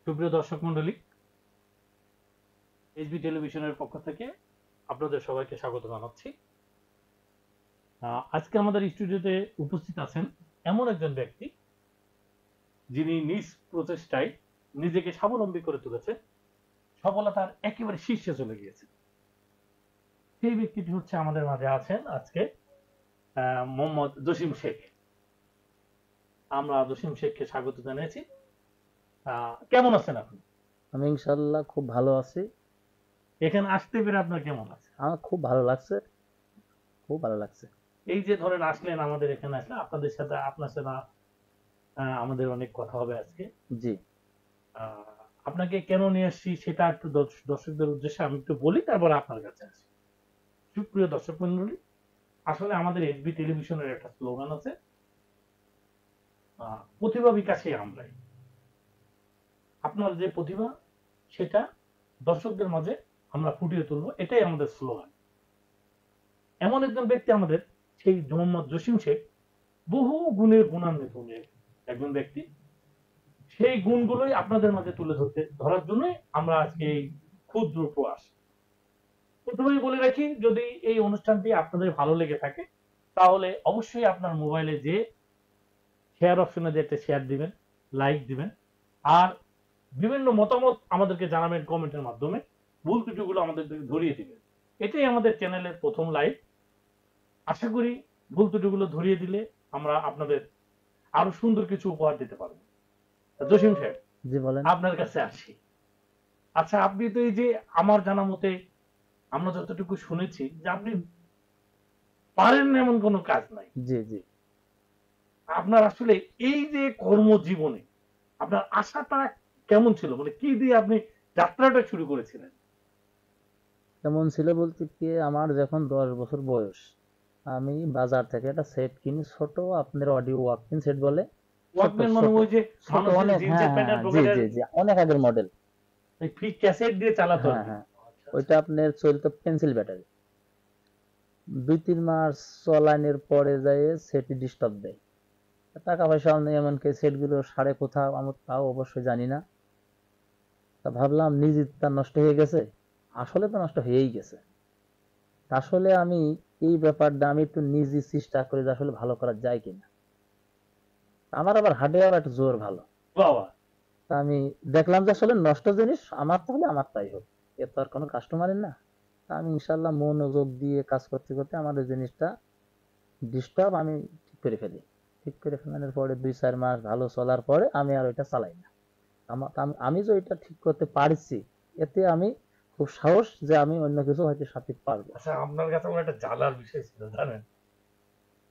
সুপ্রিয় দর্শক মন্ডলী, এইচবি টেলিভিশনের পক্ষ থেকে আপনাদের সবাইকে স্বাগত জানাচ্ছি। আজকে আমাদের স্টুডিওতে উপস্থিত আছেন এমন একজন ব্যক্তি যিনি নিজ প্রচেষ্টায় নিজেকে স্বাবলম্বী করে তুলেছে, সফলতার একেবারে শীর্ষে চলে গিয়েছে। সেই ব্যক্তিটি হচ্ছে আমাদের মাঝে আছেন আজকে মোহাম্মদ জসিম শেখ। আমরা জসিম শেখকে স্বাগত জানিয়েছি। কেমন আছেন আপনি? আমি ইনশাআল্লাহ খুব ভালো আছি। এখানে আসতে পেরে আপনার কেমন আছে? আমার খুব ভালো লাগছে, খুব ভালো লাগছে। এই যে ধরেন আসলেন আমাদের এখানে, আসলে আপনার সাথে আমাদের অনেক কথা হবে আজকে। জি, আপনাকে কেন নিয়ে আসছি সেটা একটু দর্শকদের উদ্দেশ্যে আমি একটু বলি, তারপর আপনার কাছে আসি। সুপ্রিয় দর্শক মন্ডলী, আসলে আমাদের এইচবি টেলিভিশনের একটা স্লোগান আছে, প্রতিভা বিকাশে আমরাই। আপনার যে প্রতিভা সেটা দর্শকদের মাঝে আমরা ফুটিয়ে তুলবো, এটাই আমাদের স্লোগান। এমন একজন ব্যক্তি আমাদের সেই মোহাম্মদ জসিম শেখ, বহু গুণের গুণান্বিত একজন ব্যক্তি। সেই গুণগুলোই আপনাদের মাঝে তুলে ধরার জন্য আমরা আজকে এই ক্ষুদ্র প্রয়াস। প্রথমেই বলে রাখি, যদি এই অনুষ্ঠানটি আপনাদের ভালো লেগে থাকে তাহলে অবশ্যই আপনার মোবাইলে যে শেয়ার অপশনে যে একটা শেয়ার দিবেন, লাইক দিবেন, আর বিভিন্ন মতামত আমাদেরকে জানাবেন কমেন্টের মাধ্যমে। ভুল ত্রুটিগুলো আমাদের ধরিয়ে দিবেন। এটাই আমাদের চ্যানেলের প্রথম লাইভ। আশা করি ভুল ত্রুটিগুলো ধরিয়ে দিলে আমরা আপনাদের আরো সুন্দর কিছু উপহার দিতে পারবো। জসিম সাহেব, জি বলেন। আপনার কাছে আসি। আচ্ছা, আপনি তো এই যে আমার জানা মতে, আমরা যতটুকু শুনেছি যে আপনি পারেন না এমন কোনো কাজ নাই। জি জি। আপনার আসলে এই যে কর্মজীবনে আপনার আশাটা কেমন ছিল, মানে কি দিয়ে আপনি যাত্রাটা শুরু করেছিলেন? কেমন ছিল বলতে কি, আমার যখন 10 বছর বয়স, আমি বাজার থেকে একটা সেট কিনি, ছোট আপনার অডিও ওয়াকম্যান সেট বলে। ওয়াকম্যান মানে ওই যে অনেক, হ্যাঁ হ্যাঁ, জি জি জি, অনেক আগের মডেল। এই ফ্রি ক্যাসেট দিয়ে চালাতো। হ্যাঁ হ্যাঁ, ওইটা আপনার চলতো পেন্সিল ব্যাটারি। 2-3 মাস চলানোর পরে যায় সেট ডিস্টার্ব দেয়। টাকা পয়সাও নেই, এমনকি সেটগুলো সাড়ে কোথাও আমি তাও অবশ্যই জানি না। তা ভাবলাম নিজে তার নষ্ট হয়ে গেছে, আসলে তো নষ্ট হয়েই গেছে। আসলে আমি এই ব্যাপারটা আমি একটু নিজে চেষ্টা করি যে আসলে ভালো করা যায় কিনা। আমার আবার হার্ডওয়্যার একটু জোর ভালো। বাবা, তা আমি দেখলাম যে আসলে নষ্ট জিনিস আমার, তাহলে আমার তাই হোক, এর তো আর কোনো কাস্টমারের না। তা আমি ইনশাল্লাহ মনোযোগ দিয়ে কাজ করতে করতে আমার এই জিনিসটা ডিস্টার্ব আমি ঠিক করে ফেলি। ঠিক করে ফেলানোর পরে 2-4 মাস ভালো চলার পরে আমি আর ওইটা চালাই না। আমি যে এটা ঠিক করতে পারছি, এতে আমি খুব সাহস যে আমি অন্য কিছু হয়তো সাথে পারবো। আচ্ছা, আপনার কাছে আমার একটা জানার বিষয় ছিল, জানেন?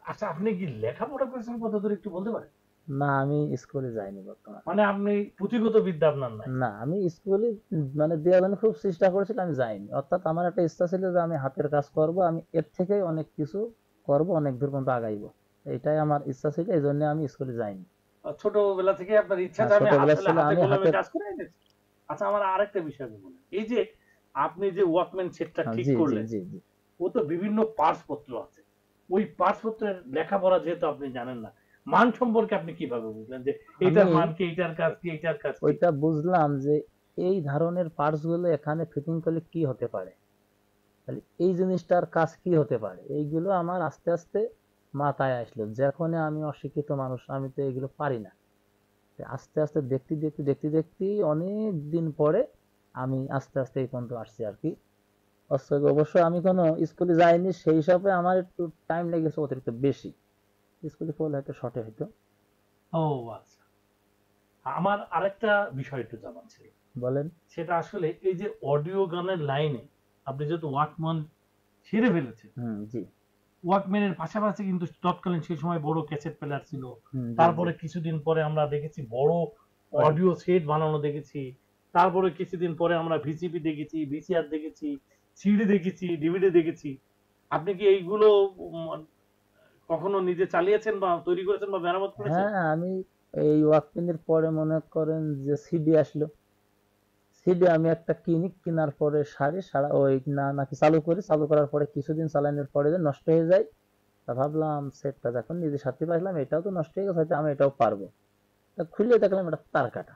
আচ্ছা, আপনি কি লেখাপড়া করেছেন কত দূর একটু বলতে পারেন? না, আমি স্কুলে যাইনি বর্তমানে। মানে আপনি পুঁথিগত বিদ্যা আপনার নাই? না, আমি স্কুলে মানে দেওয়ার জন্য খুব চেষ্টা করেছিলাম, আমি যাইনি। অর্থাৎ আমার একটা ইচ্ছা ছিল যে আমি হাতের কাজ করব, আমি এর থেকে অনেক কিছু করব, অনেক দূর পর্যন্ত আগাইবো। এটাই আমার ইচ্ছা ছিল, এই জন্য আমি স্কুলে যাইনি। ছোটবেলা থেকে আপনার ইচ্ছা যে আমি ছোটবেলা আসলে ছিল হাতে আমি কলমে হাতে। কাজ করে এনেছি। আচ্ছা, আমার আরেকটা বিষয় বলুন, এই যে আপনি যে ওয়াকম্যান সেটটা ঠিক জি জি করলেন, জি জি। ও তো বিভিন্ন পার্টস পত্র আছে। ওই পার্টস পত্রের লেখাপড়া যেহেতু আপনি জানেন না, মান সম্পর্কে আপনি কিভাবে বুঝলেন যে এইটার আমি মান কি, এইটার কাজ কি, এইটার কাজ কি? ওইটা বুঝলাম যে এই ধরনের পার্টস গুলো এখানে ফিটিং করলে কি হতে পারে, তাহলে এই জিনিসটার কাজ কি হতে পারে, এইগুলো আমার আস্তে আস্তে মাথায় আসলো। যখন আমি অশিক্ষিত মানুষ, আমি তো এগুলো পারি না। আস্তে আস্তে দেখতে দেখতে দেখতে দেখতে অনেক দিন পরে আমি আস্তে আস্তে এই পর্যন্ত আসছি আর কি। অবশ্যই আমি কোনো স্কুলে যাইনি, সেই হিসাবে আমার একটু টাইম লেগেছে অতিরিক্ত বেশি। স্কুলে পড়লে হয়তো শর্টে হইতো। ও আচ্ছা, আমার আরেকটা বিষয় একটু জানার ছিল। বলেন। সেটা আসলে এই যে অডিও গানের লাইনে আপনি যেহেতু ওয়াকম্যান ছেড়ে ফেলেছেন, জি। ওয়াকম্যানের পাশাপাশি কিন্তু তৎকালীন সেই সময় বড় ক্যাসেট প্লেয়ার ছিল। জি তারপরে জি। কিছুদিন পরে আমরা দেখেছি বড় অডিও সেট বানানো দেখেছি। তারপরে কিছুদিন পরে আমরা ভিসিপি দেখেছি, ভিসিআর দেখেছি, সিডি দেখেছি, ডিভিডি দেখেছি। আপনি কি এইগুলো কখনো নিজে চালিয়েছেন বা তৈরি করেছেন বা মেরামত করেছেন? হ্যাঁ, আমি এই ওয়াকম্যানের পরে মনে করেন যে সিডি আসলো। সিডি আমি একটা কিনি, কেনার পরে সারা ওই নাকি চালু করি, চালু করার পরে কিছুদিন চালানোর পরে যে নষ্ট হয়ে যায়। তা ভাবলাম সেটটা যখন নিজে সাথে পাইলাম, এটাও তো নষ্ট হয়ে গেছে, হয়তো আমি এটাও পারবো। তা খুলে দেখলাম এটা তার কাটা।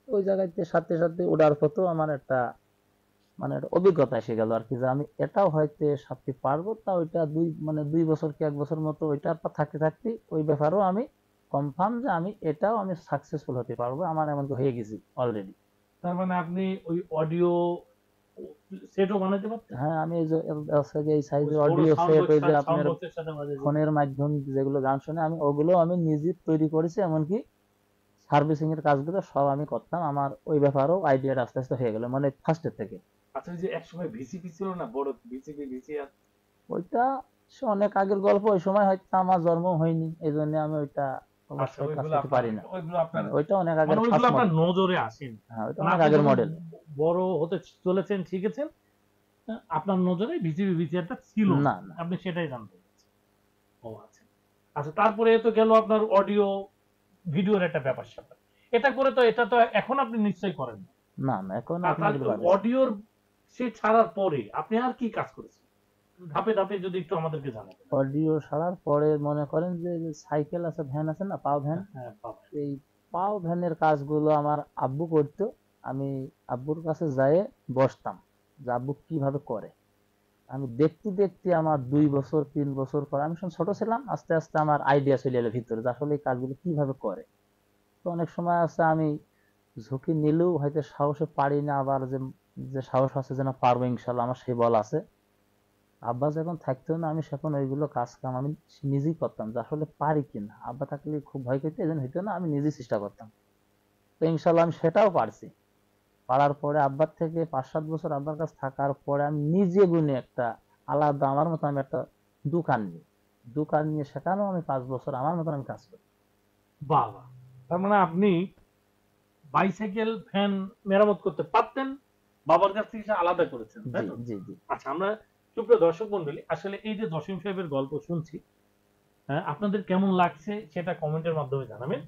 ওই জায়গাতে সাথে সাথে ওঠার পথেও আমার একটা মানে একটা অভিজ্ঞতা এসে গেল আর কি, যে আমি এটাও হয়তো সাথে পারবো, তা ওইটা 2 বছর কি 1 বছর মতো ওইটার পর থাকতে থাকতে ওই ব্যাপারেও আমি কনফার্ম যে আমি এটাও আমি সাকসেসফুল হতে পারবো, আমার এমন হয়ে গেছি অলরেডি। তার মানে আপনি ওই অডিও সেটও বানাতে পারতেন? হ্যাঁ, আমি এই যে এই ওই সাইজের বড় অডিও সাউন্ড সেট, বক্স, ওই যে সাউন্ড আপনার বক্সের সাথে বাজে যে। ফোনের মাধ্যম যেগুলো গান শুনে আমি ওগুলো আমি নিজে তৈরি করেছি, এমনকি সার্ভিসিং এর কাজগুলো সব আমি করতাম। আমার ওই ব্যাপারেও আইডিয়াটা আস্তে আস্তে হয়ে গেল, মানে ফার্স্টের থেকে। আচ্ছা, ওই যে একসময় ভিসিপি ছিল না, বড় ভিসিপি, ভিসিআর। ওইটা সে অনেক আগের গল্প, ওই সময় হয়তো আমার জন্ম হয়নি, এই জন্য আমি ওইটা আচ্ছা, অবশ্যই কাজ ওইগুলো করতে আপনার, পারি না। ওইগুলো আপনার, মানে ওইটা অনেক আগের মানে ওইগুলো ফার্স্ট আপনার মডেল। নজরে আসেন। হ্যাঁ, ওইটা মানে অনেক আপনি আগের যখন মডেল। বড় হতে চলেছেন, শিখেছেন, আপনার নজরে ভিসিপি, ভিসিআরটা ছিল না, না না, আপনি সেটাই জানতে চাচ্ছেন। ও আচ্ছা। আচ্ছা, তারপরে তো গেল আপনার অডিও ভিডিওর একটা ব্যাপার স্যাপার। এটা করে তো, এটা তো এখন আপনি নিশ্চয়ই করেন না। না না, এখন আর এখন তার এগুলো বাদ আছে। অডিওর সে ছাড়ার পরে আপনি আর কি কাজ করেছেন? ধাপে ধাপে যদি একটু আমাদেরকে জানাতেন। অডিও ছাড়ার পরে মনে করেন যে যে সাইকেল আছে, ভ্যান আছে না, পাও ভ্যান, হ্যাঁ বাবা। এই পাও ভ্যানের কাজগুলো আমার আব্বু করতো। আমি আব্বুর কাছে যাই বসতাম, যে আব্বু কিভাবে করে। আমি দেখতে দেখতে আমার 2 বছর 3 বছর পর, আমি যখন ছোট ছিলাম, আস্তে আস্তে আমার আইডিয়া চলে এলো ভিতরে যে আসলে এই কাজগুলো কিভাবে করে। তো অনেক সময় আছে আমি ঝুঁকি নিলেও হয়তো সাহসে পারি না, আবার যে যে সাহস আছে যে না পারবো ইনশাল্লাহ, আমার সেই বল আছে। আব্বা যখন থাকতো না, আমি সেখন ওইগুলো কাজ কাম আমি নিজেই করতাম, যে আসলে পারি কিনা। আব্বা থাকলে খুব ভয় করতো, এই জন্য হইতো না, আমি নিজেই চেষ্টা করতাম। তো ইনশাল্লাহ আমি সেটাও পারছি। পারার পরে আব্বার থেকে 5-7 বছর আব্বার কাছে থাকার পরে আমি নিজে গুনে একটা আলাদা আমার মতো আমি একটা দোকান নিই। দোকান নিয়ে সেখানেও আমি 5 বছর আমার মতন আমি কাজ করি। বাবা, তার মানে আপনি বাইসাইকেল ভ্যান মেরামত করতে পারতেন, বাবার কাছ থেকে সে আলাদা করেছেন, তাই জি তো? জি জি। আচ্ছা, আমরা সুপ্রিয় দর্শক মন্ডলী, আসলে এই যে জসিম সাহেবের গল্প শুনছি, হ্যাঁ, আপনাদের কেমন লাগছে সেটা কমেন্টের মাধ্যমে জানাবেন।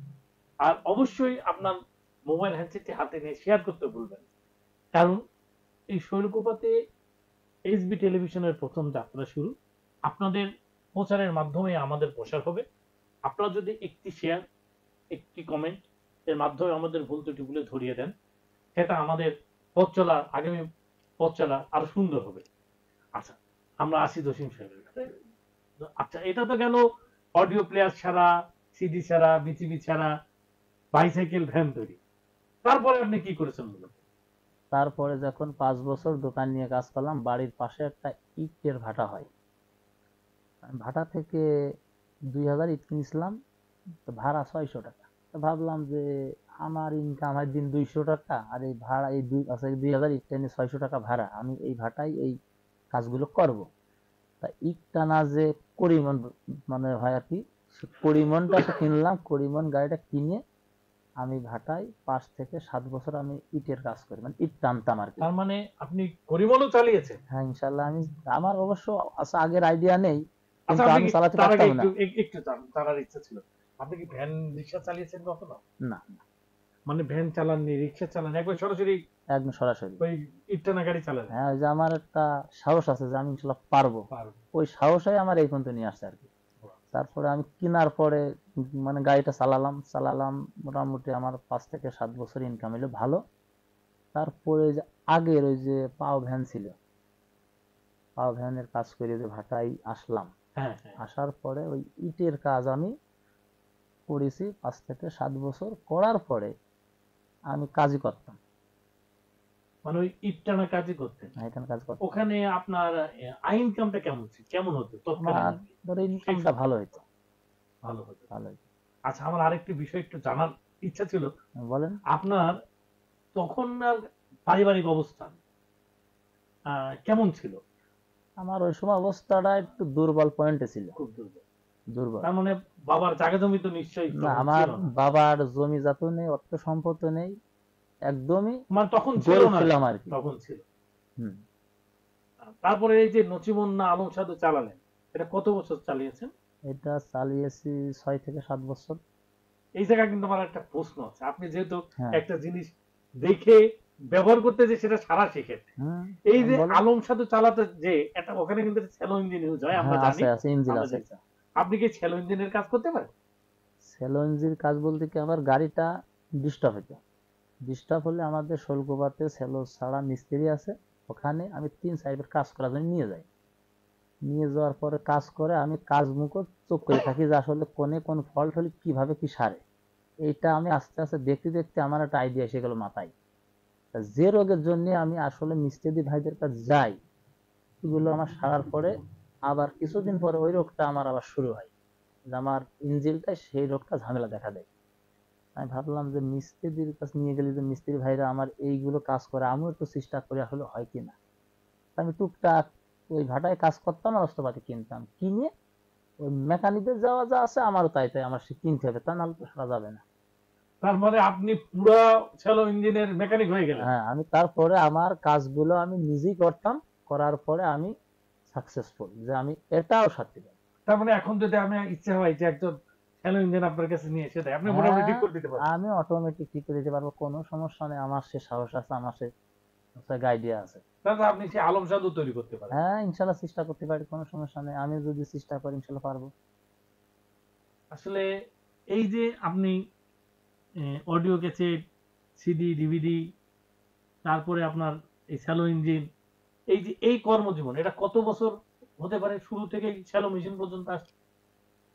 আর অবশ্যই আপনার মোবাইল হ্যান্ডসেটটি হাতে নিয়ে শেয়ার করতে ভুলবেন না। কারণ এই শৈলকুপাতে এইচবি টেলিভিশনের প্রথম যাত্রা শুরু। আপনাদের প্রচারের মাধ্যমে আমাদের প্রসার হবে। আপনারা যদি একটি শেয়ার, একটি কমেন্ট এর মাধ্যমে আমাদের ভুল ত্রুটিগুলো ধরিয়ে দেন, সেটা আমাদের পথ চলা, আগামী পথ চলা আরো সুন্দর হবে। আচ্ছা, আমরা আসি জসিম সাহেবের কাছে। আচ্ছা, এটা তো গেল অডিও প্লেয়ার ছাড়া, সিডি ছাড়া, বিটিভি ছাড়া, বাইসাইকেল ভ্যান তৈরি। তারপরে আপনি কি করেছেন বলুন? তারপরে যখন 5 বছর দোকান নিয়ে কাজ করলাম, বাড়ির পাশে একটা ইটের ভাটা হয়। আমি ভাটা থেকে 2000 ইট কিনেছিলাম, তো ভাড়া 600 টাকা। তো ভাবলাম যে আমার ইনকাম হয় দিন 200 টাকা, আর এই ভাড়া এই 2000 ইট টেনে 600 টাকা ভাড়া, আমি এই ভাটায় এই কাজগুলো করব। তা ইট টানা যে করিমন মানে হয় আর কি, সে করিমনটা তো কিনলাম, করিমন গাড়িটা কিনে আমি ভাটায় 5 থেকে 7 বছর আমি ইটের কাজ করি, মানে ইট টানতাম আর কি। তার মানে আপনি গরিমলও চালিয়েছেন? হ্যাঁ ইনশাল্লাহ, আমি আমার অবশ্য আছে আগের আইডিয়া নেই, আচ্ছা, কিন্তু আপনি আমি কি চালাতে তার আগে পারতাম না। একটু জানার ইচ্ছা ছিল, আপনি কি ভ্যান রিক্সা চালিয়েছেন কখনো? না, মানে ভ্যান চালাননি, রিক্সা চালান, একবার সরাসরি একদম সরাসরি। ওই ইটটানা গাড়ি চালান? হ্যাঁ, ওই যে আমার একটা সাহস আছে যে আমি ইনশাল্লাহ পারবো, ওই সাহসই আমার এই পর্যন্ত নিয়ে আসছে আর কি। তারপরে আমি কেনার পরে মানে গাড়িটা চালালাম চালালাম, মোটামুটি আমার 5 থেকে 7 বছর ইনকাম হলো ভালো। তারপরে যে আগের ওই যে পাও ভ্যান ছিল, পাও ভ্যানের কাজ করে যে ভাটায় আসলাম, হ্যাঁ হ্যাঁ। আসার পরে ওই ইটের কাজ আমি করেছি 5 থেকে 7 বছর। করার পরে আমি কাজই করতাম, মানে ওই ইটটানা কাজই করতেন? এখানে কাজ করতাম। ওখানে আপনার ইনকামটা কেমন ছিল, কেমন হতো তৎকালীন? আমার ধরো ইনকামটা ভালো হতো। ভালো হতো? ভালো হতো। আচ্ছা, আমার আরেকটি বিষয় একটু জানার ইচ্ছা ছিল, বলেন। আপনার তখন পারিবারিক অবস্থান কেমন ছিল? আমার ওই সময় অবস্থাটা একটু দুর্বল পয়েন্টে ছিল, খুব দুর্বল? দুর্বল। তার মানে বাবার জায়গা জমি তো নিশ্চয়ই না, তখন আমার ছিল না? বাবার জমি জাতও নেই, অর্থ সম্পদও নেই, একদমই মানে তখন ছিল গরিব না? ছিলাম আর কি। তখন ছিল। হুম। তারপরে এই যে নচিমন্না আলম সাধু চালালেন, এটা কত বছর চালিয়েছেন? এটা চালিয়েছি 6 থেকে 7 বছর। এই জায়গায় কিন্তু আমার একটা প্রশ্ন আছে। আপনি যেহেতু হ্যাঁ। একটা জিনিস দেখে ব্যবহার করতে যে সেটা সারা শিখেন, হুম। এই যে বলেন। আলম সাধু চালাতে যে এটা, ওখানে কিন্তু স্যালো ইঞ্জিন ইউজ হয়, আমরা হ্যাঁ, জানি। আছে আছে ইঞ্জিন আমরা আছে। দেখছি। আপনি কি স্যালো ইঞ্জিনের কাজ করতে পারেন? স্যালো ইঞ্জিন কাজ বলতে কি, আমার গাড়িটা ডিস্টার্ব হতো, ডিস্টার্ব হলে আমাদের শোলগোবাতে সেলো ছাড়া মিস্ত্রি আছে, ওখানে আমি 3-4 কাজ করার জন্য নিয়ে যাই। নিয়ে যাওয়ার পরে কাজ করে আমি কাজ মুখো চোখ করে থাকি যে আসলে কোনে কোন ফল্ট হলে কিভাবে কি সারে। এইটা আমি আস্তে আস্তে দেখতে দেখতে আমার একটা আইডিয়া এসে গেল মাথায়। তা যে রোগের জন্য আমি আসলে মিস্ত্রি ভাইদের কাছে যাই, এগুলো আমার সারার পরে আবার কিছুদিন পরে ওই রোগটা আমার আবার শুরু হয়, যে আমার ইঞ্জিনটা সেই রোগটা ঝামেলা দেখা দেয়। আমি ভাবলাম যে মিস্ত্রির কাছে নিয়ে গেলে যে মিস্ত্রি ভাইরা আমার এইগুলো কাজ করে, আমিও একটু চেষ্টা করি আসলে হয় কিনা। আমি টুকটাক ওই ভাটায় কাজ করতাম আর অস্ত্রপাতি কিনতাম, কিনে ওই মেকানিকের যাওয়া যা আছে আমারও তাই তাই আমার সে কিনতে হবে, তা নাহলে তো সারা যাবে না। তার মানে আপনি পুরা শ্যালো ইঞ্জিনের মেকানিক হয়ে গেলেন। হ্যাঁ, আমি তারপরে আমার কাজগুলো আমি নিজেই করতাম, করার পরে আমি সাকসেসফুল যে আমি এটাও সাথে পারি। তার মানে এখন যদি আমি ইচ্ছে হয় যে একজন শ্যালো ইঞ্জিন আপনার কাছে নিয়ে এসে দেয়, আপনি মোটামুটি ঠিক করে দিতে পারবেন। আমি অটোমেটিক ঠিক করে দিতে পারবো, কোনো সমস্যা নেই, আমার সে সাহস আছে, আমার সে গাইডিয়া আছে। তাহলে আপনি সেই আলম সাধু তৈরি করতে পারেন। হ্যাঁ, ইনশাল্লাহ চেষ্টা করতে পারি, কোনো সমস্যা নেই, আমি যদি চেষ্টা করি ইনশাল্লাহ পারবো। আসলে এই যে আপনি অডিও ক্যাসেট, সিডি, ডিভিডি, তারপরে আপনার এই শ্যালো ইঞ্জিন, এই যে এই কর্মজীবন, এটা কত বছর হতে পারে শুরু থেকে শ্যালো মেশিন পর্যন্ত আসছে?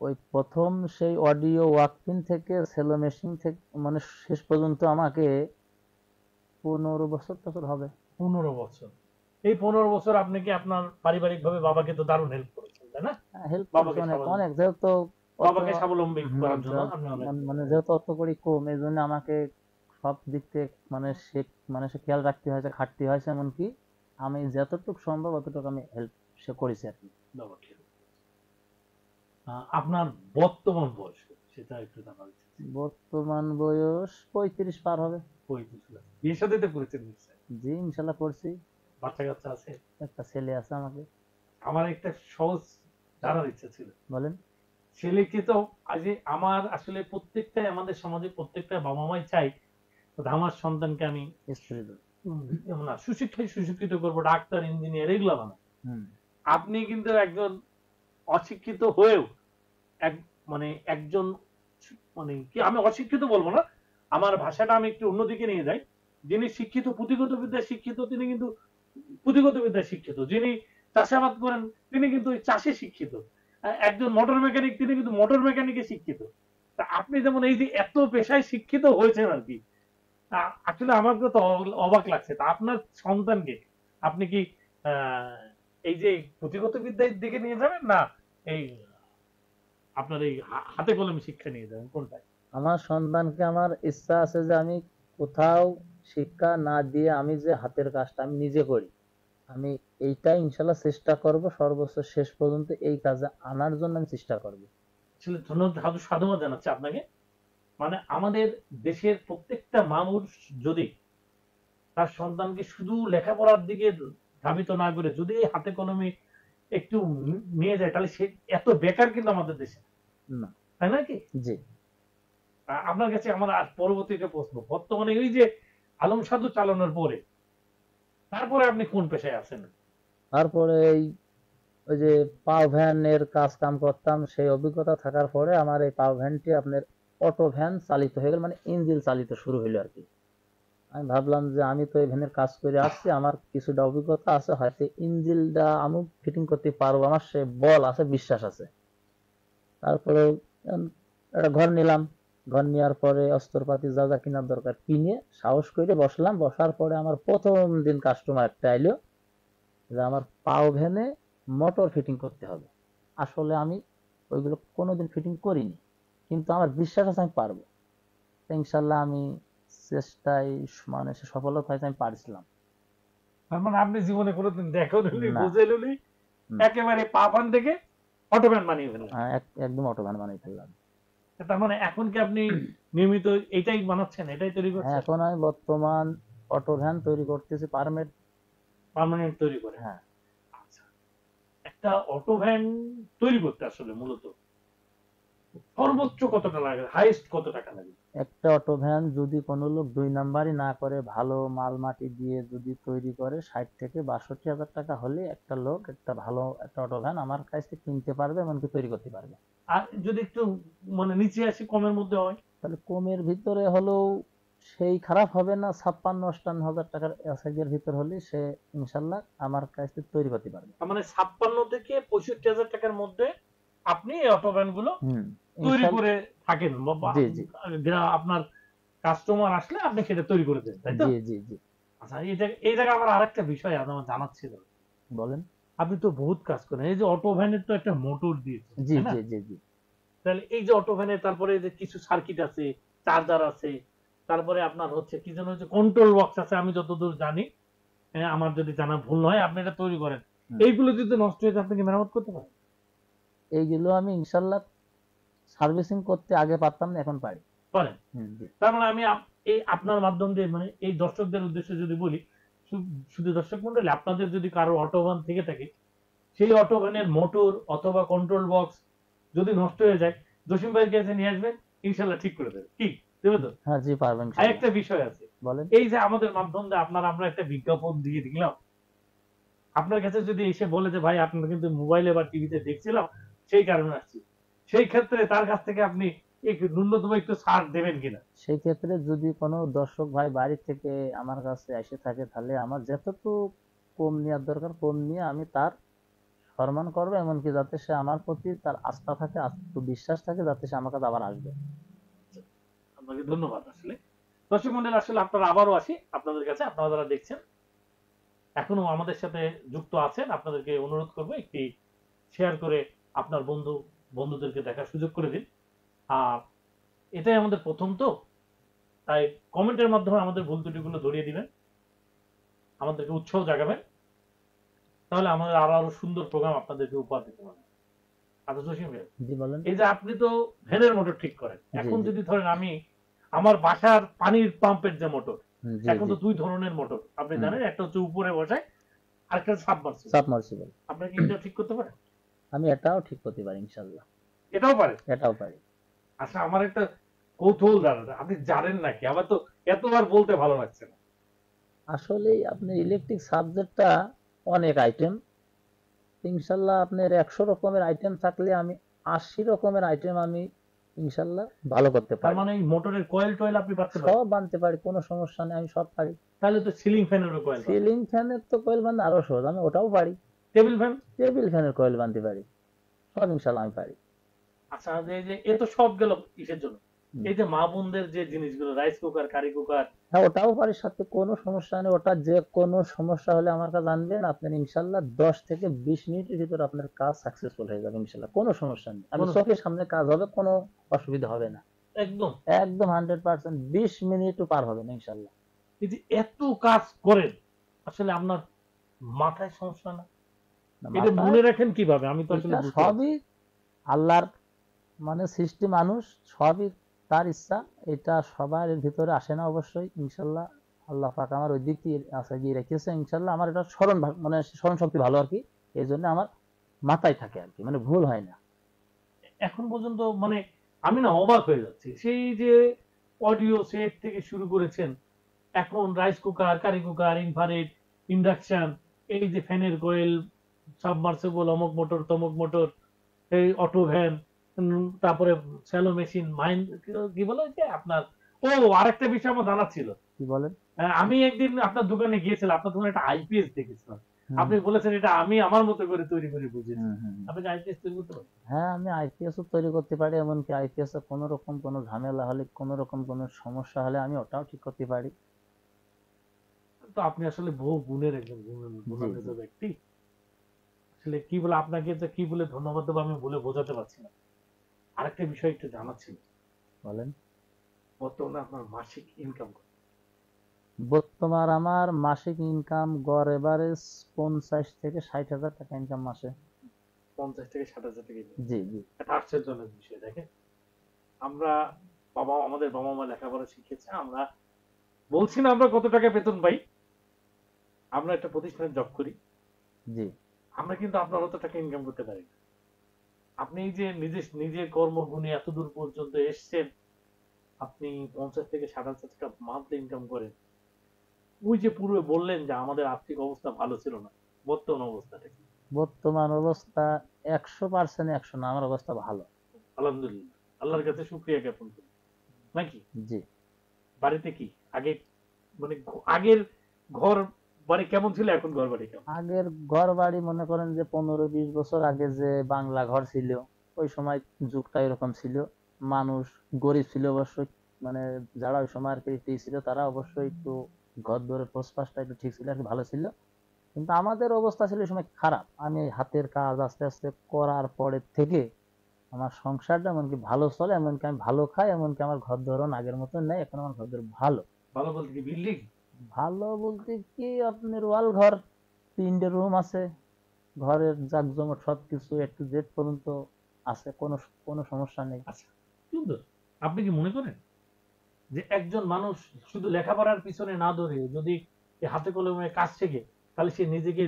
ওই প্রথম সেই অডিও ওয়াকপিন থেকে সেলো মেশিন থেকে মানে শেষ পর্যন্ত আমাকে 15 বছর টছর হবে। 15 বছর। এই 15 বছর আপনি কি আপনার পারিবারিক ভাবে বাবাকে তো দারুণ হেল্প করেছেন, তাই না? হেল্প বাবাকে করছে অনেক স্বাবলম্বী, অনেক, যেহেতু বাবাকে স্বাবলম্বী করার জন্য যা- আপনি অনেক মানে যেহেতু অর্থ করি কম, এই জন্য আমাকে সব দিক থেকে সে খেয়াল রাখতে হয়েছে, খাটতে হয়েছে, এমনকি আমি যতটুকু সম্ভব অতটুকু আমি হেল্প সে করেছি আর কি। বাবাকে help করেছেন। আপনার বর্তমান বয়স কত? সেটা একটু জানার ইচ্ছা ছিল। বর্তমান বয়স 35 পার হবে। 35 বছর। বিয়ে শাদী তো করেছেন নিশ্চয়ই? জি, ইনশাল্লাহ করছি, বাচ্চা কাচ্চা আছে? একটা ছেলে আছে আমাকে। আমার একটা সহজ জানার ইচ্ছা ছিল, বলেন। ছেলেকে তো আজ আমার আসলে প্রত্যেকটাই আমাদের সমাজে প্রত্যেকটা বাবা মাই চাই যে আমার সন্তানকে আমি স্ত্রী দুই। না সুশিক্ষিত করবো, ডাক্তার, ইঞ্জিনিয়ার এগুলো বানাবো। হুম। আপনি কিন্তু একজন অশিক্ষিত হয়েও এক মানে একজন মানে কি, আমি অশিক্ষিত বলবো না, আমার ভাষাটা আমি একটু অন্যদিকে নিয়ে যাই। যিনি শিক্ষিত, পুঁথিগত বিদ্যায় শিক্ষিত, তিনি কিন্তু পুঁথিগত বিদ্যায় শিক্ষিত। যিনি চাষাবাদ করেন তিনি কিন্তু ওই চাষে শিক্ষিত। একজন মোটর মেকানিক তিনি কিন্তু মোটর মেকানিকে শিক্ষিত। তা আপনি যেমন এই যে এত পেশায় শিক্ষিত হয়েছেন আর কি, আসলে আমার তো অবাক লাগছে। তা আপনার সন্তানকে আপনি কি আহ, এই যে পুঁথিগত বিদ্যার দিকে নিয়ে যাবেন, না এই আপনার এই হাতে কলমে শিক্ষা নিয়ে যাবেন, কোনটায়? আমার সন্তানকে আমার ইচ্ছা আছে যে আমি কোথাও শিক্ষা না দিয়ে আমি যে হাতের কাজটা আমি নিজে করি, আমি এইটাই ইনশাল্লাহ চেষ্টা করব, সর্বোচ্চ শেষ পর্যন্ত এই কাজে আনার জন্য আমি চেষ্টা করব। আসলে ধন্যবাদ, সাধুবাদ জানাচ্ছি আপনাকে। মানে আমাদের দেশের প্রত্যেকটা মানুষ যদি তার সন্তানকে শুধু লেখাপড়ার দিকে ধাবিত না করে যদি এই হাতে কলমে একটু নিয়ে যায়, তাহলে সে এত বেকার কিন্তু আমাদের দেশে, না। তাই নাকি? জি। আপনার কাছে আমার আর পরবর্তীতে প্রশ্ন, বর্তমানে ওই যে আলম সাধু চালানোর পরে তারপরে আপনি কোন পেশায় আছেন? তারপরে ওই যে পাও ভ্যানের কাজ কাম করতাম, সেই অভিজ্ঞতা থাকার পরে আমার এই পাও ভ্যানটি আপনার অটো ভ্যান চালিত হয়ে গেল, মানে ইঞ্জিন চালিত শুরু হইলো আর কি। আমি ভাবলাম যে আমি তো এই ভ্যানের কাজ করে আসছি, আমার কিছুটা অভিজ্ঞতা আছে, হয়তো ইঞ্জিনটা আমি ফিটিং করতে পারবো, আমার সে বল আছে, বিশ্বাস আছে। তারপরে একটা ঘর নিলাম, ঘর নেওয়ার পরে অস্ত্রপাতি যা যা কেনার দরকার কিনে সাহস করে বসলাম। বসার পরে আমার প্রথম দিন কাস্টমার একটা আইলো যে আমার পাও ভ্যানে মোটর ফিটিং করতে হবে। আসলে আমি ওইগুলো কোনোদিন ফিটিং করিনি, কিন্তু আমার বিশ্বাস আছে আমি পারবো। ইনশাল্লাহ আমি চেষ্টায় মানে সে সফলতা হয়েছে, আমি পারছিলাম। তার মানে আপনি জীবনে কোনোদিন দেখেও নিলি, না। বুঝে নিলি, একেবারে পাপান থেকে অটোম্যান বানিয়ে ফেললেন। একদম অটো ভ্যান বানিয়ে ফেললাম। তার মানে এখন কি আপনি নিয়মিত এটাই বানাচ্ছেন, এটাই তৈরি হ্যাঁ, করছেন? এখন আমি বর্তমান অটো ভ্যান তৈরি করতেছি, পারমিট। পার্মানেন্ট তৈরি করে? হ্যাঁ। আচ্ছা, একটা অটো ভ্যান তৈরি করতে আসলে মূলত সর্বোচ্চ কত টাকা লাগে, হাইয়েস্ট কত টাকা লাগে? একটা অটো ভ্যান যদি কোনো লোক 2 নাম্বারই না করে, ভালো মাল মাটি দিয়ে যদি তৈরি করে, 60 থেকে 62 হাজার টাকা হলে একটা লোক একটা ভালো একটা অটো ভ্যান আমার কাছ থেকে কিনতে পারবে, এমনকি তৈরি করতে পারবে। আর যদি একটু মানে নিচে আসি, কমের মধ্যে হয়? তাহলে কমের ভিতরে হলেও সেই খারাপ হবে না, 56-58 হাজার টাকার এসআইডি এর ভিতর হলে সে ইনশাল্লাহ আমার কাছে তৈরি করতে পারবে। তার মানে 56 থেকে 65,000 টাকার মধ্যে আপনি এই অটো ভ্যান গুলো হুম, তৈরি ইনশাল্লাহ। করে থাকেন, জি জি আপনার কাস্টমার আসলে আপনি সেটা তৈরি করে দেন, তাই তো? জি জি জি আচ্ছা, এই জায়গায় আমার আরেকটা বিষয় আমার জানার ছিল। বলেন। আপনি তো বহুত কাজ করেন, এই যে অটো ভ্যানের তো একটা মোটর দিয়েছে, জি তাই না? জি জি জি তাহলে এই যে অটো ভ্যানের তারপরে এই যে কিছু সার্কিট আছে, চার্জার আছে, তারপরে আপনার হচ্ছে কি যেন হচ্ছে কন্ট্রোল বক্স আছে, আমি যতদূর জানি, আমার যদি জানা ভুল নয়, আপনি এটা তৈরি করেন। হুম। এইগুলো যদি নষ্ট হয়ে যায় আপনি কি মেরামত করতে পারেন? এইগুলো আমি ইনশাল্লাহ সার্ভিসিং করতে আগে পারতাম না, এখন পারি। পারেন। জি তার মানে আমি এই আপনার মাধ্যম দিয়ে মানে এই দর্শকদের উদ্দেশ্যে যদি বলি, শুধু দর্শক মন্ডলী, আপনাদের যদি কারো অটো ভ্যান থেকে থাকে, সেই অটো ভ্যানের মোটর অথবা কন্ট্রোল বক্স যদি নষ্ট হয়ে যায়, জসিম ভাইয়ের কাছে নিয়ে আসবেন, ইনশাল্লাহ ঠিক করে দেবে। কি দেবে তো? হ্যাঁ জি পারবেন আর ইনশাল্লাহ। একটা বিষয় আছে, বলেন। এই যে আমাদের মাধ্যম দিয়ে আমরা একটা বিজ্ঞাপন দিয়ে দিলাম, আপনার কাছে যদি এসে বলে যে ভাই আপনার কিন্তু মোবাইলে বা টিভিতে দেখছিলাম, সেই কারণে আসছি, সেই ক্ষেত্রে তার কাছ থেকে আপনি একটু ন্যূনতম একটু ছাড় দেবেন কিনা? সেই ক্ষেত্রে যদি কোনো দর্শক ভাই বাড়ি থেকে আমার কাছে এসে থাকে, তাহলে আমার যতটুকু কম নেওয়ার দরকার কম নিয়ে আমি তার সম্মান করবো, এমনকি যাতে সে আমার প্রতি তার আস্থা থাকে, আত্মবিশ্বাস থাকে, যাতে সে আমার কাছে আবার আসবে। আপনাকে ধন্যবাদ। আসলে দর্শক মন্ডলী, আসলে আপনারা আবারও আসি আপনাদের কাছে, আপনারা যারা দেখছেন এখনো আমাদের সাথে যুক্ত আছেন, আপনাদেরকে অনুরোধ করবো একটি শেয়ার করে আপনার বন্ধুদেরকে দেখার সুযোগ করে দিন। আর এটাই আমাদের প্রথম, তো তাই কমেন্টের মাধ্যমে আমাদের ভুল ত্রুটিগুলো ধরিয়ে দিবেন, আমাদেরকে উৎসাহ জাগাবেন, তাহলে আমাদের আরো সুন্দর প্রোগ্রাম আপনাদেরকে উপহার দিতে পারবো। আচ্ছা জসিম ভাই, জি বলেন। এই যে আপনি তো ভ্যানের মোটর ঠিক করেন, জি এখন জি যদি ধরেন আমি আমার বাসার পানির পাম্পের যে মোটর, জি এখন জি তো দুই ধরনের মোটর আপনি হুম। জানেন, একটা হচ্ছে উপরে বসায়, আরেকটা সাবমার্সিবল। সাবমার্সিবল। আপনি কি এটা ঠিক করতে পারেন? আমি এটাও ঠিক করতে পারি ইনশাল্লাহ। এটাও পারেন? এটাও পারি। আচ্ছা, আমার একটা কৌতূহল জানার, আপনি জানেন নাকি? আমার তো এতবার বলতে ভালো লাগছে না। আসলে আপনি ইলেকট্রিক সাবজেক্টটা অনেক আইটেম, ইনশাল্লাহ আপনার 100 রকমের আইটেম থাকলে আমি 80 রকমের আইটেম আমি ইনশাল্লাহ ভালো করতে তার পারি। মানে এই মোটরের কয়েল টয়েল আপনি পারতে পারেন? সব বানতে পারি, কোনো সমস্যা নেই, আমি সব পারি। তাহলে তো সিলিং ফ্যানেরও কয়েল পারেন? সিলিং ফ্যানের তো কয়েল বান্ধা আরো সহজ, আমি ওটাও পারি। Table fan? টেবিল ফ্যানের কয়েল বানতে পারি, সব ইনশাল্লাহ আমি পারি। আচ্ছা, এই যে এ তো সব গেল কিসের জন্য? হুম। এই যে মা বোনদের যে জিনিসগুলো, রাইস কুকার, কারি কুকার, হ্যাঁ ওটাও পারি, সাথে কোনো সমস্যা নেই। ওটা যে কোনো সমস্যা হলে আমার কাছে আনবেন, আপনার ইনশাল্লাহ 10 থেকে 20 মিনিটের ভিতর আপনার কাজ সাকসেসফুল হয়ে যাবে ইনশাল্লাহ, কোনো সমস্যা নেই। আমি চোখের সামনে কাজ হবে, কোনো অসুবিধা হবে না, একদম একদম 100%। 20 মিনিটও পার হবে না ইনশাল্লাহ। এই যে এত কাজ করেন, আসলে আপনার মাথায় সমস্যা না? এটা মাথায় মনে রাখেন কিভাবে? আমি তো আসলে এটা বুঝতে পারছি সবই আল্লাহর মানে সৃষ্টি, মানুষ সবই তার ইচ্ছা, এটা সবার এর ভিতরে আসে না অবশ্যই। ইনশাল্লাহ আল্লাহ পাক আমার ওই দিক দিয়ে আশা গিয়ে রেখেছে, ইনশাল্লাহ আমার এটা মানে স্মরণ শক্তি ভালো আর কি, এই জন্য আমার মাথায় থাকে আর কি, মানে ভুল হয় না। এখন পর্যন্ত। মানে আমি না অবাক হয়ে যাচ্ছি, সেই যে অডিও সেট থেকে শুরু করেছেন, এখন rice cooker, curry cooker, infrared, induction, এই যে ফ্যানের কয়েল, সাবমার্সিবল, অমুক মোটর তমুক মোটর, এই অটো ভ্যান, তারপরে স্যালো মেশিন, মাইন্ড, কি বলে যে আপনার, ও আরেকটা বিষয় আমার জানা ছিল। কি বলেন? আমি একদিন আপনার দোকানে গিয়েছিলাম, আপনার দোকানে একটা আইপিএস দেখেছিলাম, হুম আপনি বলেছেন এটা আমি আমার মতো করে তৈরি করে বুঝেছি। হুম হুম হুম। আপনি আইপিএস তৈরি করতে পারেন? হ্যাঁ আমি আইপিএস ও তৈরি করতে পারি, এমনকি আইপিএস এ কোনো রকম কোনো ঝামেলা হলে, কোনো রকম কোনো সমস্যা হলে আমি ওটাও ঠিক করতে পারি। তো আপনি আসলে বহু গুণের একজন জি গুণান্বিত জি ব্যক্তি। আসলে কি বলে আপনাকে, যে কি বলে ধন্যবাদ দেবো আমি বলে বোঝাতে পারছি না। আরেকটা বিষয় একটু জানার ছিল, বলেন। বর্তমানে আপনার মাসিক ইনকাম কত? বর্তমান আমার মাসিক ইনকাম গড় এভারেজ 50 থেকে 60 হাজার টাকা ইনকাম মাসে। 50 থেকে 60 হাজার টাকা income। জি জি এটা আশ্চর্যজনক বিষয়। দেখেন, আমরা আমাদের বাবা মা লেখাপড়া শিখেছে, আমরা বলছি না আমরা কত টাকা বেতন পাই, আমরা একটা প্রতিষ্ঠানে জব করি, জি আমরা কিন্তু আপনার অত টাকা ইনকাম করতে পারি না। আপনি এই যে নিজের কর্মগুণে এত দূর পর্যন্ত এসছেন, আপনি 50 থেকে 60 হাজার টাকা মান্থলি ইনকাম করেন। ওই যে পূর্বে বললেন যে আমাদের আর্থিক অবস্থা ভালো ছিল না, বর্তমান অবস্থাটা কি? বর্তমান অবস্থা 100% 100 না, আমার অবস্থা ভালো। আলহামদুলিল্লাহ, আল্লাহর কাছে শুকরিয়া জ্ঞাপন করি, নাকি? জি বাড়িতে কি আগে মানে আগের ঘর বাড়ি কেমন ছিল, এখন ঘর বাড়ি কেমন? আগের ঘর বাড়ি মনে করেন যে 15-20 বছর আগে যে বাংলা ঘর ছিল, ওই সময় যুগটা এরকম ছিল। মানুষ গরিব ছিল অবশ্যই, মানে যারা ওই সময় আর কি একটু ছিল তারা অবশ্যই একটু ঘর দরের পোস্টপাসটা একটু ঠিক ছিল আর কি, ভালো ছিল। কিন্তু আমাদের অবস্থা ছিল ওই সময় খারাপ। আমি এই হাতের কাজ আস্তে আস্তে করার পরে থেকে আমার সংসারটা এমনকি ভালো চলে, এমনকি আমি ভালো খাই, এমনকি আমার ঘর ধরন আগের মতো নেই, এখন আমার ঘর ধর ভালো। ভালো বলতে কি বিল্ডিং? ভালো বলতে কি, আপনার ওয়াল ঘর, 3টে রুম আছে, ঘরের জাকজমক সবকিছু একটু জেড পর্যন্ত আছে, কোনো কোনো সমস্যা নেই। আচ্ছা, সুন্দর। আপনি কি মনে করেন যে একজন মানুষ শুধু লেখাপড়ার পিছনে না দৌড়ে যদি এই হাতে কলমে কাজ শেখে, তাহলে সে নিজেকে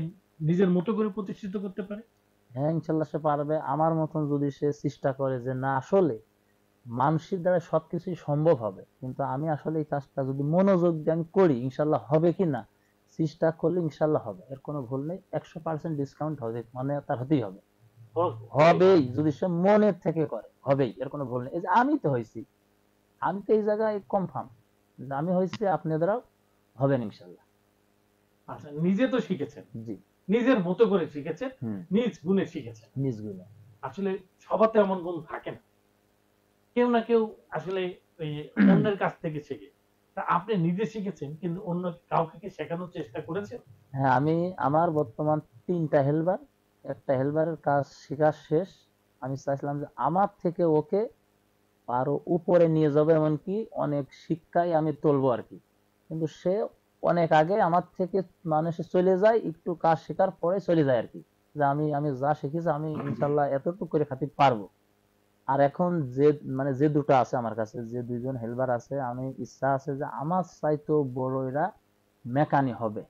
নিজের মতো করে প্রতিষ্ঠিত করতে পারে? হ্যাঁ, ইনশাল্লাহ সে পারবে। আমার মতন যদি সে চেষ্টা করে যে না আসলে মানুষের দ্বারা সবকিছুই সম্ভব হবে, কিন্তু আমি আসলে এই কাজটা যদি মনোযোগ দিয়ে আমি করি ইনশাল্লাহ হবে, কি না চেষ্টা করলে ইনশাল্লাহ হবে, এর কোনো ভুল নেই। 100% ডিসকাউন্ট হবে, মানে তার হতেই হবে, হবেই। যদি সে মনের থেকে করে হবেই, এর কোনো ভুল নেই। এই যে আমি তো হয়েছি, আমি তো এই জায়গায় কনফার্ম যে আমি হয়েছি, আপনাদেরও হবেন ইনশাল্লাহ। আচ্ছা, নিজে তো শিখেছেন, জি। নিজের মতো করে শিখেছেন, নিজ গুণে শিখেছেন। নিজ গুণে। আসলে সবার তো এমন গুণ থাকে না, কেউ না কেউ আসলে ওই অন্যের কাছ থেকে শেখে। তা আপনি নিজে শিখেছেন, কিন্তু অন্য কাউকে কি শেখানোর চেষ্টা করেছেন? হ্যাঁ, আমি আমার বর্তমান 3টা হেলপার, একটা হেলপারের কাজ শেখা শেষ। আমি চাইছিলাম যে আমার থেকে ওকে আরো উপরে নিয়ে যাবো, এমনকি অনেক শিক্ষায় আমি তুলবো আর কি। কিন্তু সে অনেক আগে আমার থেকে মানে সে চলে যায়, একটু কাজ শেখার পরে চলে যায় আর কি, যে আমি আমি যা শিখেছি আমি ইনশাল্লাহ এতটুকু করে খাতি পারবো। আর এখন যে মানে যে দুটো আছে আমার কাছে, যে 2জন হেল্পার আছে, আমি ইচ্ছা আছে যে আমার চাইতেও বড় এরা মেকানিক হবে,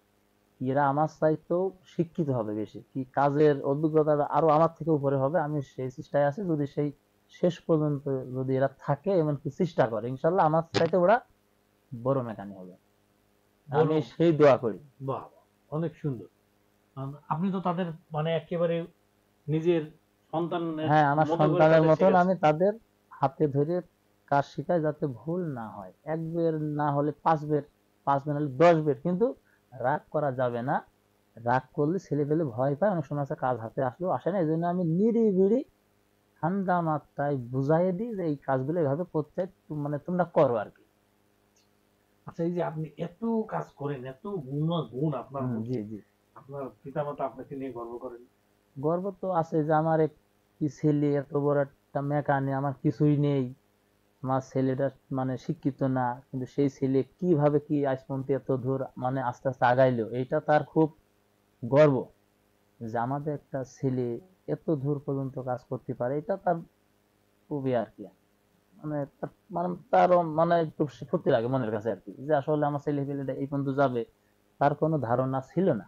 এরা আমার চাইতেও শিক্ষিত হবে, বেশি কি কাজের অভিজ্ঞতা আরো আমার থেকে উপরে হবে। আমি সেই চেষ্টায় আছি, যদি সেই শেষ পর্যন্ত যদি এরা থাকে এমনকি চেষ্টা করে, ইনশাল্লাহ আমার চাইতে ওরা বড় মেকানিক হবে, আমি সেই দোয়া করি। বাহ, অনেক সুন্দর। আপনি তো তাদের মানে একেবারে নিজের সন্তানের হ্যাঁ, আমার মতো করে সন্তানের তাদের মতন শেখাচ্ছেন। আমি তাদের হাতে ধরে কাজ শেখাই, যাতে ভুল না হয়। 1 বের না হলে 5 বের, 5 বের হলে 10 বের, কিন্তু রাগ করা যাবে না। রাগ করলে ছেলে পেলে ভয় পায়, অনেক সময় আছে কাজ হাতে আসলেও আসে না। এই জন্য আমি নিরিবিড়ি ঠান্ডা মাথায় বুঝাই দিই যে এই কাজগুলো এভাবে করতে হয়, মানে তোমরা করো আর কি। আচ্ছা, এই যে আপনি এত কাজ করেন, এত গুণ আপনার জি মধ্যে, জি। আপনার পিতামাতা আপনাকে নিয়ে গর্ব করেন? গর্ব তো আছে যে আমার একটি ছেলে এত বড় একটা মেকানিক, আমার কিছুই নেই। আমার ছেলেটা মানে শিক্ষিত না, কিন্তু সেই ছেলে কিভাবে কি আজ পর্যন্ত এত দূর মানে আস্তে আস্তে আগাইলো, এটা তার খুব গর্ব যে আমাদের একটা ছেলে এত দূর পর্যন্ত কাজ করতে পারে, এটা তার খুবই আর কি, মানে মানে তারও মানে একটু ফুর্তি লাগে মনের কাছে আর কি, যে আসলে আমার ছেলে পেলেটা এই পর্যন্ত যাবে তার কোনো ধারণা ছিল না,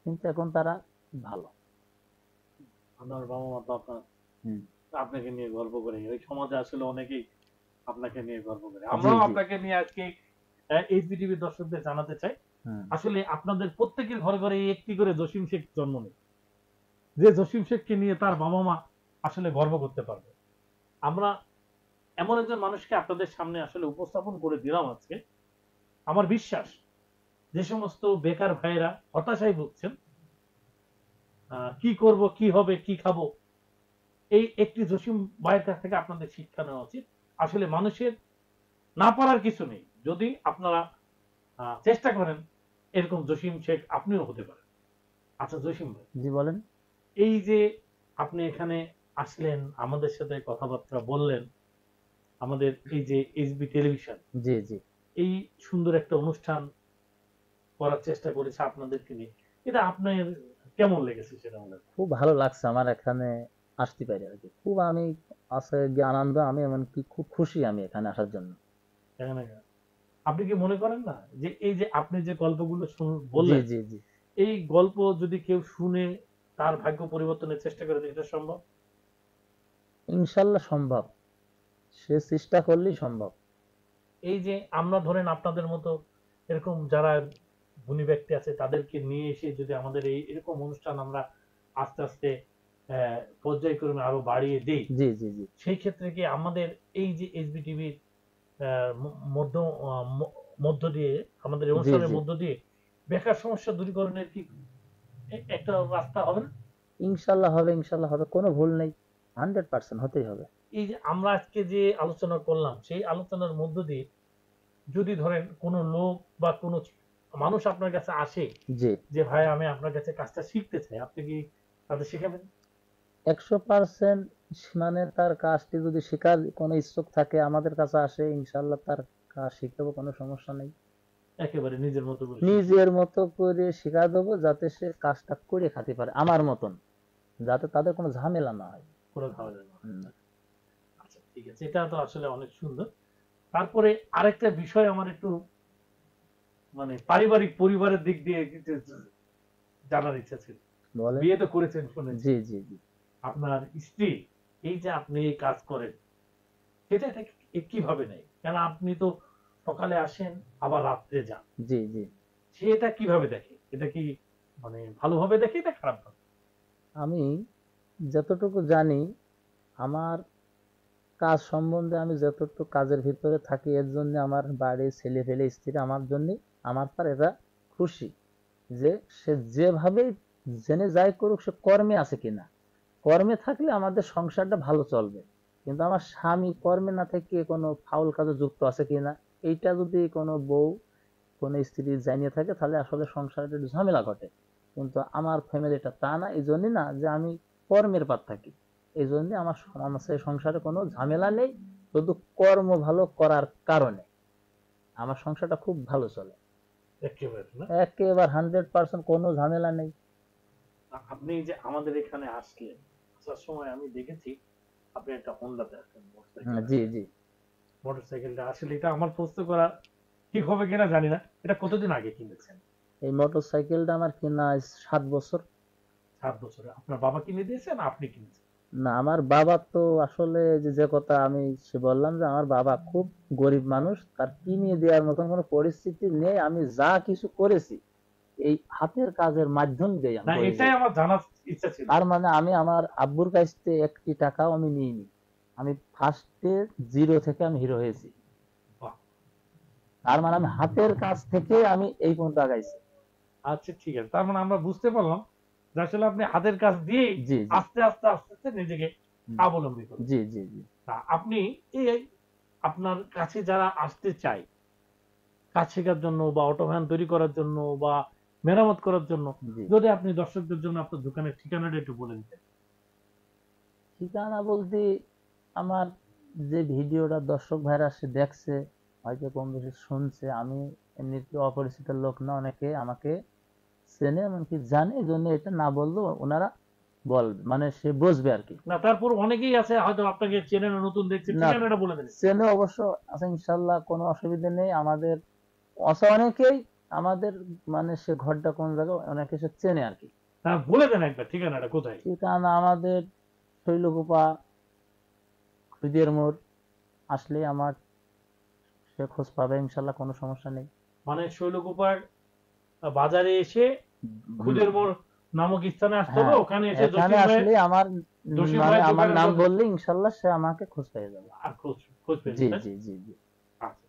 কিন্তু এখন তারা ভালো। আপনার বাবা মা তো আপনার হুম। আপনাকে নিয়ে গর্ব করে, ওই সমাজে আসলে অনেকেই আপনাকে নিয়ে গর্ব করে। জি আমরাও জি। আপনাকে নিয়ে আজকে এইচবিটিভির দর্শকদের জানাতে চাই, হুম। আসলে আপনাদের প্রত্যেকের ঘরে ঘরে একটি করে জসিম শেখ জন্ম নেই, যে জসিম শেখকে নিয়ে তার বাবা মা আসলে গর্ব করতে পারবে। আমরা এমন একজন মানুষকে আপনাদের সামনে আসলে উপস্থাপন করে দিলাম আজকে। আমার বিশ্বাস, যে সমস্ত বেকার ভাইয়েরা হতাশায় ভুগছেন, কি করব, কি হবে, কি খাবো, এই একটি জসিম ভাইয়ের কাছ থেকে আপনাদের শিক্ষা নেওয়া উচিত। আসলে মানুষের না পারার কিছু নেই, যদি আপনারা চেষ্টা করেন, এরকম জসিম শেখ আপনিও হতে পারেন। আচ্ছা জসিম ভাই, জি বলেন। এই যে আপনি এখানে আসলেন, আমাদের সাথে কথাবার্তা বললেন, আমাদের এই যে এইচবি টেলিভিশন জি জি। এই সুন্দর একটা অনুষ্ঠান করার চেষ্টা করেছে আপনাদেরকে নিয়ে, এটা আপনার কেমন লেগেছে সেটা আমাদের? খুব ভালো লাগছে আমার এখানে আসতে পারি আর কি, খুব আমি আছে গিয়ে আনন্দ, আমি এমনকি খুব খুশি আমি এখানে আসার জন্য। এখানে আপনি কি মনে করেন না যে এই যে আপনি যে গল্পগুলো জি বললেন, জি জি। এই গল্প যদি কেউ শুনে তার ভাগ্য পরিবর্তনের চেষ্টা করে, এটা সম্ভব? ইনশাল্লাহ সম্ভব, সে চেষ্টা করলেই সম্ভব। এই যে আমরা ধরেন আপনাদের মতো এরকম যারা গুণী ব্যক্তি আছে, তাদেরকে নিয়ে এসে যদি আমাদের এই এরকম অনুষ্ঠান আমরা আস্তে আস্তে পর্যায়ক্রমে আরো বাড়িয়ে দিই, জি জি জি। সেই ক্ষেত্রে কি আমাদের এই যে এইচবি টিভির মধ্য মধ্য দিয়ে, আমাদের জি অনুষ্ঠানের জি মধ্য দিয়ে বেকার সমস্যা দূরীকরণের কি একটা রাস্তা হবে না? ইনশাল্লাহ হবে, কোনো ভুল নেই, 100% হতেই হবে। এই যে আমরা আজকে যে আলোচনা করলাম, সেই আলোচনার মধ্য দিয়ে যদি ধরেন কোনো লোক বা কোনো মানুষ আপনার কাছে আসে জি, যে ভাই আমি আপনার কাছে কাজটা শিখতে চাই, আপনি কি তাদের শেখাবেন? 100% মানে তার কাজটি যদি শেখার কোনো ইচ্ছুক থাকে আমাদের কাছে আসে, ইনশাল্লাহ তার কাজ শিখাবো, কোনো সমস্যা নেই। একেবারে নিজের মতো করে শিখবে, নিজের মতো করে শিখা দেবো, যাতে সে কাজটা করে খেতে পারে আমার মতন, যাতে তাদের কোনো ঝামেলা না হয়। করে খাওয়া যাবে না। হুম, আচ্ছা ঠিক আছে, এটা তো আসলে অনেক সুন্দর। তারপরে আরেকটা বিষয় আমার একটু মানে পারিবারিক পরিবারের দিক দিয়ে একটু জানার ইচ্ছা ছিল। বলেন। বিয়ে তো করেছেন শুনেছি, জি জি জি আপনার স্ত্রী এই যে আপনি এই কাজ করেন সেটা কিভাবে নেয়? কেন আপনি তো সকালে আসেন আবার রাত্রে যান, জি জি সে এটা কিভাবে দেখে? এটা কি মানে ভালোভাবে দেখে না খারাপ ভাবে? আমি যতটুকু জানি, আমার কাজ সম্বন্ধে আমি যতটুকু কাজের ভিতরে থাকি, এর জন্য আমার বাড়ির ছেলে পেলে স্ত্রী আমার জন্য, আমার পর এরা খুশি যে সে যেভাবেই জেনে যাই করুক, সে কর্মে আছে কিনা। কর্মে থাকলে আমাদের সংসারটা ভালো চলবে, কিন্তু আমার স্বামী কর্মে না থেকে কোনো ফাউল কাজে যুক্ত আছে কিনা, এইটা যদি কোনো বউ কোনো স্ত্রী জানিয়ে থাকে, তাহলে আসলে সংসারে একটু ঝামেলা ঘটে। কিন্তু আমার ফ্যামিলিটা তা না, এই জন্যই না যে আমি কর্মের পার থাকি, এই জন্য আমার আমার সেই সংসারে কোনো ঝামেলা নেই। শুধু কর্ম ভালো করার কারণে আমার সংসারটা খুব ভালো চলে। একেবারে না। একেবারে 100% কোনো ঝামেলা নেই। আপনি যে আমাদের এখানে আসলেন, আসার সময় আমি দেখেছি আপনি একটা হোন্ডাতে আসেন, মোটরসাইকেল জি আসেন। জি মোটরসাইকেলটা আসলে এটা আমার প্রশ্ন করা ঠিক হবে কিনা জানি না, এটা কতদিন আগে কিনেছেন? এই মোটর সাইকেলটা আমার কিনা আজ 7 বছর। 7 বছরে আপনার বাবা কিনে দিয়েছেন, আপনি কিনেছেন? না, আমার বাবা তো আসলে যে যে কথা আমি সে বললাম যে আমার বাবা খুব গরিব মানুষ, তার কিনে দেওয়ার মতন কোনো পরিস্থিতি নেই। আমি যা কিছু করেছি এই হাতের কাজের মাধ্যম দিয়ে আমি না, করেছি। এটাই আমার জানার ইচ্ছা ছিল। তার মানে আমি আমার আব্বুর কাছ থেকে একটি টাকাও আমি নিইনি। আমি ফার্স্টে জিরো থেকে আমি হিরো হয়েছি। বাহ! তার মানে আমি হাতের কাজ থেকে আমি এই পর্যন্ত আগাইছি। আচ্ছা ঠিক আছে, তার মানে আমরা বুঝতে পারলাম যে আসলে আপনি হাতের কাজ দিয়েই জি জি আস্তে আস্তে আস্তে আস্তে নিজেকে স্বাবলম্বী জি করেছেন। জি জি তা আপনি এই আপনার কাছে যারা আসতে চায় কাজ শেখার জন্য বা অটো ভ্যান তৈরি করার জন্য বা মেরামত করার জন্য, জি। যদি আপনি দর্শকদের জন্য আপনার দোকানের ঠিকানাটা একটু বলে দিতেন। ঠিকানা বলতে, আমার যে ভিডিওটা দর্শক ভাইরা সে দেখছে, হয়তো কম বেশি শুনছে, আমি এমনিতে অপরিচিত লোক না, অনেকে আমাকে চেনে এমনকি জানে, এই জন্য এটা না বললেও ওনারা বলবে, মানে সে বুঝবে আর কি। না তারপর অনেকেই আছে হয়তো আপনাকে চেনে না, নতুন দেখছে, না, ঠিকানাটা বলে দেন। চেনে অবশ্য আছে, ইনশাল্লাহ কোনো অসুবিধা নেই। আমাদের আছে অনেকেই, আমাদের মানে সে ঘরটা কোন জায়গায় অনেকে সে চেনে আর কি। তা বলে দেন একবার ঠিকানাটা কোথায়। ঠিকানা আমাদের শৈলকুপা খুদিয়ার মোড়, আসলে আমার সে খোঁজ পাবে, ইনশাল্লাহ কোনো সমস্যা নেই। মানে শৈলকুপার বাজারে এসে হুম, খুদের মোড় নামক স্থানে আসতে হবে, হ্যাঁ, ওখানে এসে এখানে আসলে আমার জসিম মানে ভাইয়ের আমার দোকানের নাম কথা বললে ইনশাল্লাহ সে আমাকে খোঁজ পেয়ে যাবে। আর খোঁজ খোঁজ পেয়ে জি যাবেন। জি জি জি আচ্ছা,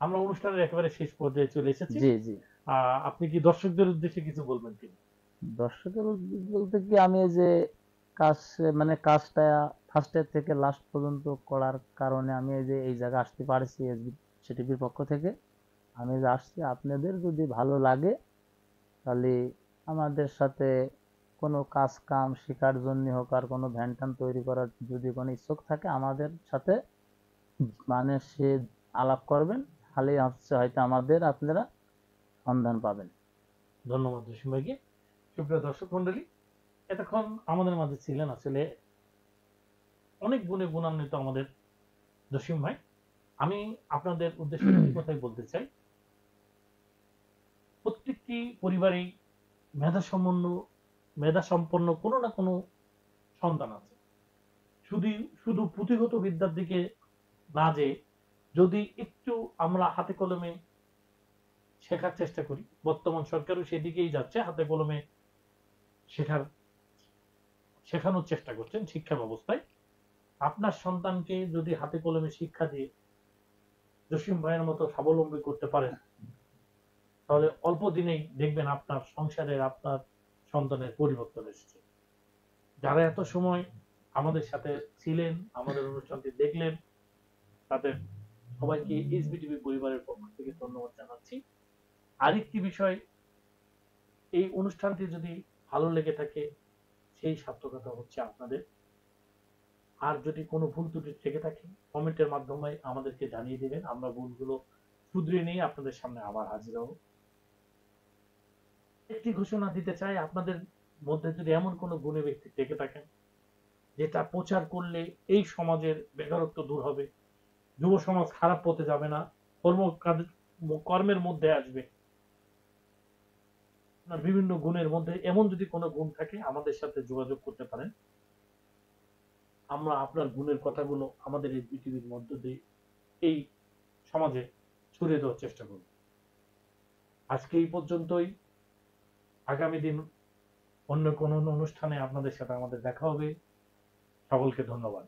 আমরা অনুষ্ঠানের একেবারে শেষ পর্যায়ে চলে এসেছি। জি জি আপনি কি দর্শকদের উদ্দেশ্যে কিছু বলবেন কিনা? দর্শকের উদ্যোগ বলতে কি, আমি এই যে কাজ, মানে কাজটা ফার্স্টের থেকে লাস্ট পর্যন্ত করার কারণে আমি এই যে এই জায়গায় আসতে পারছি সিটিভির পক্ষ থেকে। আমি যে আসছি, আপনাদের যদি ভালো লাগে তাহলে আমাদের সাথে কোনো কাজ কাম শেখার জন্য হোক, আর কোনো ভ্যান ট্যান তৈরি করার যদি কোনো ইচ্ছুক থাকে আমাদের সাথে মানে সে আলাপ করবেন, তাহলে হচ্ছে হয়তো আমাদের আপনারা সন্ধান পাবেন। ধন্যবাদ জসিম ভাইকে। সুপ্রিয় দর্শক মন্ডলী, এতক্ষণ আমাদের মাঝে ছিলেন আসলে অনেক গুণে গুণান্বিত আমাদের জসিম ভাই। আমি আপনাদের উদ্দেশ্যে একটি কথাই বলতে চাই, প্রত্যেকটি পরিবারেই মেধা মেধা সম্পন্ন কোনো না কোনো সন্তান আছে। শুধু শুধু পুঁথিগত বিদ্যার দিকে না যে, যদি একটু আমরা হাতে কলমে শেখার চেষ্টা করি, বর্তমান সরকারও সেদিকেই যাচ্ছে, হাতে কলমে শেখার শেখানোর চেষ্টা করছেন শিক্ষা ব্যবস্থায়। আপনার সন্তানকে যদি হাতে কলমে শিক্ষা দিয়ে জসিম ভাইয়ের মতো স্বাবলম্বী করতে পারেন, তাহলে অল্প দিনেই দেখবেন আপনার সংসারের, আপনার সন্তানের পরিবর্তন এসেছে। যারা এত সময় আমাদের সাথে ছিলেন, আমাদের অনুষ্ঠানটি দেখলেন, তাদের সবাইকে এসবিটিভি পরিবারের পক্ষ থেকে ধন্যবাদ জানাচ্ছি। আরেকটি বিষয়, এই অনুষ্ঠানটি যদি ভালো লেগে থাকে, সেই সার্থকতা হচ্ছে আপনাদের। আর যদি কোনো ভুল ত্রুটি থেকে থাকে, কমেন্টের মাধ্যমে আমাদেরকে জানিয়ে দিবেন, আমরা ভুলগুলো শুধরে নিয়ে আপনাদের সামনে আবার হাজির হব। একটি ঘোষণা দিতে চাই, আপনাদের মধ্যে যদি এমন কোনো গুণী ব্যক্তি থেকে থাকেন যেটা প্রচার করলে এই সমাজের বেকারত্ব দূর হবে, যুব সমাজ খারাপ পথে যাবে না, কর্মের মধ্যে আসবে, আপনার বিভিন্ন গুণের মধ্যে এমন যদি কোনো গুণ থাকে, আমাদের সাথে যোগাযোগ করতে পারেন। আমরা আপনার গুণের কথাগুলো আমাদের এই পৃথিবীর মধ্য দিয়ে এই সমাজে ছড়িয়ে দেওয়ার চেষ্টা করব। আজকে এই পর্যন্তই। আগামী দিন অন্য কোনো অনুষ্ঠানে আপনাদের সাথে আমাদের দেখা হবে। সকলকে ধন্যবাদ।